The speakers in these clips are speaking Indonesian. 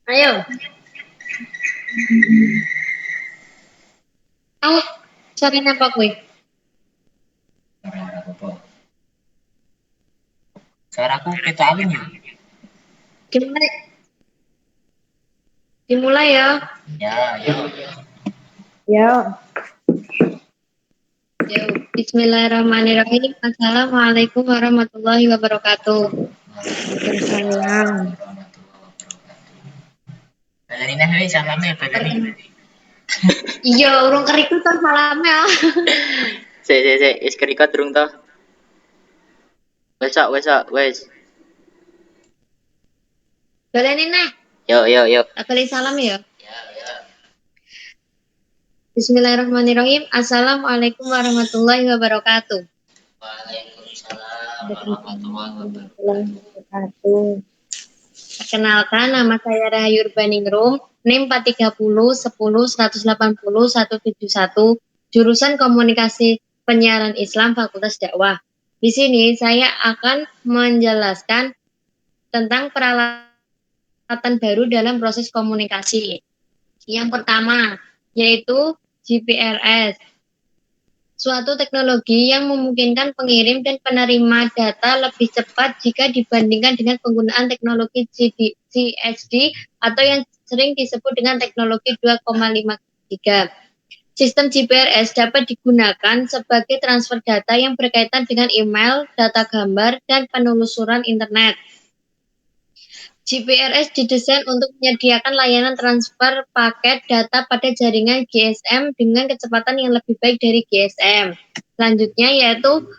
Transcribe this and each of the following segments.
Ayo. Aku cari apa kue? Suaraku ketok alun ya. Gimana? Dimulai ya. Ya. Ya. Ya. Bismillahirrahmanirrahim. Assalamualaikum warahmatullahi wabarakatuh. Waalaikumsalam. Balarina hei salamnya Balarina. Iya, urung keriku tuh salamnya. Se, is kerikot durung toh. Wes. Balenin nah. Yo. Aku salam ya. Bismillahirrahmanirrahim. Assalamualaikum warahmatullahi wabarakatuh. Waalaikumsalam warahmatullahi Warahmatullahi wabarakatuh. wabarakatuh. Perkenalkan, nama saya Rahayu Urbaningrum, NIM 430 10 180 171, jurusan Komunikasi Penyiaran Islam Fakultas Dakwah. Di sini saya akan menjelaskan tentang peralatan baru dalam proses komunikasi. Yang pertama, yaitu GPRS. Suatu teknologi yang memungkinkan pengirim dan penerima data lebih cepat jika dibandingkan dengan penggunaan teknologi CSD atau yang sering disebut dengan teknologi 2,5 GHz. Sistem GPRS dapat digunakan sebagai transfer data yang berkaitan dengan email, data gambar, dan penelusuran internet. GPRS didesain untuk menyediakan layanan transfer paket data pada jaringan GSM dengan kecepatan yang lebih baik dari GSM. Selanjutnya yaitu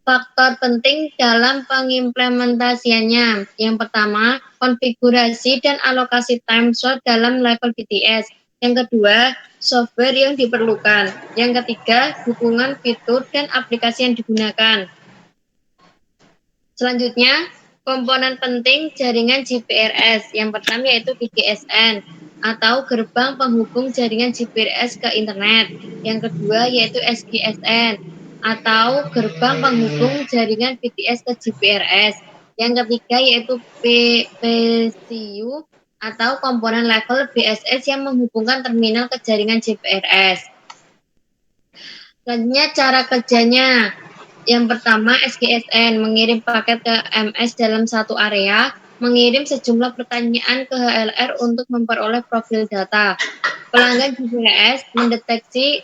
faktor penting dalam pengimplementasiannya. Yang pertama, konfigurasi dan alokasi time slot dalam level BTS. Yang kedua, software yang diperlukan. Yang ketiga, dukungan fitur dan aplikasi yang digunakan. Selanjutnya, komponen penting jaringan GPRS. Yang pertama yaitu VGSN atau gerbang penghubung jaringan GPRS ke internet. Yang kedua yaitu SGSN atau gerbang penghubung jaringan BTS ke GPRS. Yang ketiga yaitu PCU atau komponen level BSS yang menghubungkan terminal ke jaringan GPRS. Selanjutnya cara kerjanya. Yang pertama, SGSN mengirim paket ke MS dalam satu area, mengirim sejumlah pertanyaan ke HLR untuk memperoleh profil data. Pelanggan GPRS mendeteksi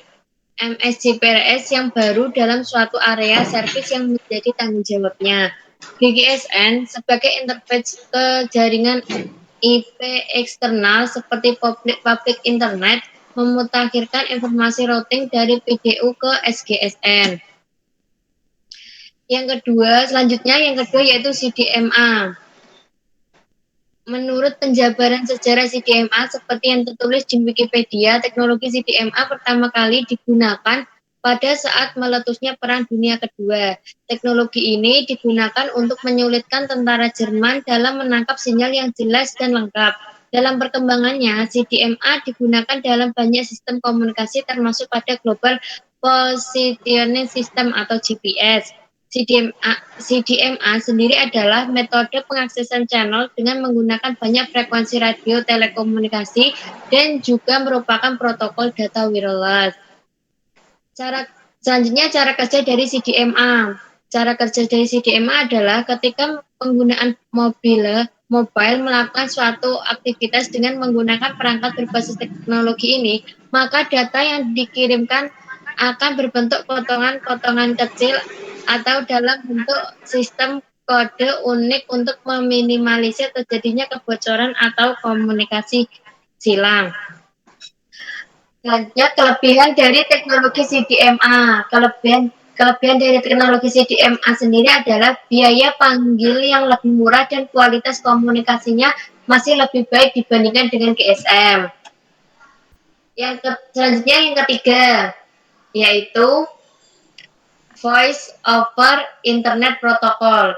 MS GPRS yang baru dalam suatu area servis yang menjadi tanggung jawabnya. GGSN sebagai interface ke jaringan IP eksternal seperti public internet memutakhirkan informasi routing dari PDU ke SGSN. Yang kedua yaitu CDMA. Menurut penjabaran sejarah CDMA seperti yang tertulis di Wikipedia, teknologi CDMA pertama kali digunakan pada saat meletusnya Perang Dunia Kedua. Teknologi ini digunakan untuk menyulitkan tentara Jerman dalam menangkap sinyal yang jelas dan lengkap. Dalam perkembangannya, CDMA digunakan dalam banyak sistem komunikasi termasuk pada Global Positioning System atau GPS. CDMA sendiri adalah metode pengaksesan channel dengan menggunakan banyak frekuensi radio telekomunikasi dan juga merupakan protokol data wireless. Selanjutnya cara kerja dari CDMA. Cara kerja dari CDMA adalah ketika penggunaan mobile melakukan suatu aktivitas dengan menggunakan perangkat berbasis teknologi ini, maka data yang dikirimkan akan berbentuk potongan-potongan kecil atau dalam bentuk sistem kode unik untuk meminimalisir terjadinya kebocoran atau komunikasi silang. Selanjutnya kelebihan dari teknologi CDMA. Kelebihan dari teknologi CDMA sendiri adalah biaya panggil yang lebih murah dan kualitas komunikasinya masih lebih baik dibandingkan dengan GSM. Selanjutnya yang ketiga, yaitu Voice over Internet Protocol.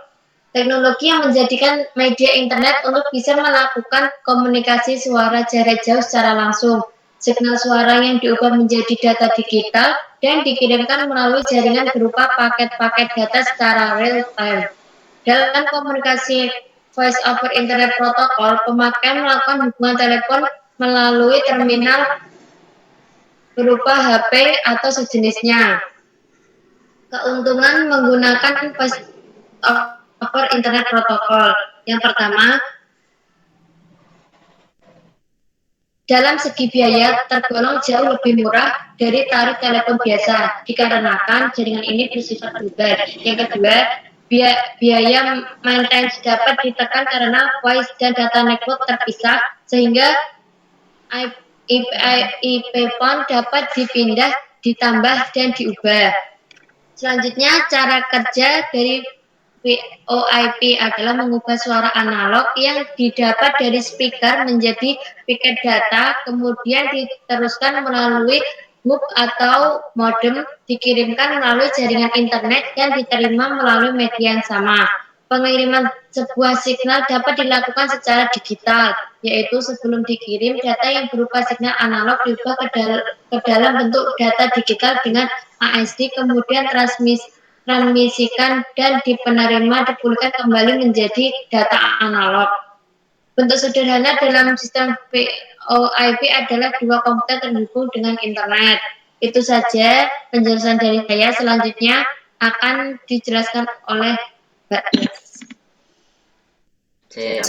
Teknologi yang menjadikan media internet untuk bisa melakukan komunikasi suara jarak jauh secara langsung. Signal suara yang diubah menjadi data digital dan dikirimkan melalui jaringan berupa paket-paket data secara real time. Dalam komunikasi Voice over Internet Protocol, pemakai melakukan hubungan telepon melalui terminal berupa HP atau sejenisnya. Keuntungan menggunakan Voice over Internet Protocol. Yang pertama, dalam segi biaya tergolong jauh lebih murah dari tarif telepon biasa dikarenakan jaringan ini bersifat global. Yang kedua, biaya maintenance dapat ditekan karena voice dan data network terpisah sehingga IP phone dapat dipindah, ditambah dan diubah. Selanjutnya, cara kerja dari VoIP adalah mengubah suara analog yang didapat dari speaker menjadi paket data, kemudian diteruskan melalui hub atau modem, dikirimkan melalui jaringan internet dan diterima melalui media yang sama. Pengiriman sebuah signal dapat dilakukan secara digital, yaitu sebelum dikirim, data yang berupa signal analog diubah ke dalam bentuk data digital dengan ASD, kemudian transmisikan dan penerima dipulihkan kembali menjadi data analog. Bentuk sederhana dalam sistem VoIP adalah dua komputer terhubung dengan internet. Itu saja penjelasan dari saya. Selanjutnya akan dijelaskan oleh Mbak. Cek,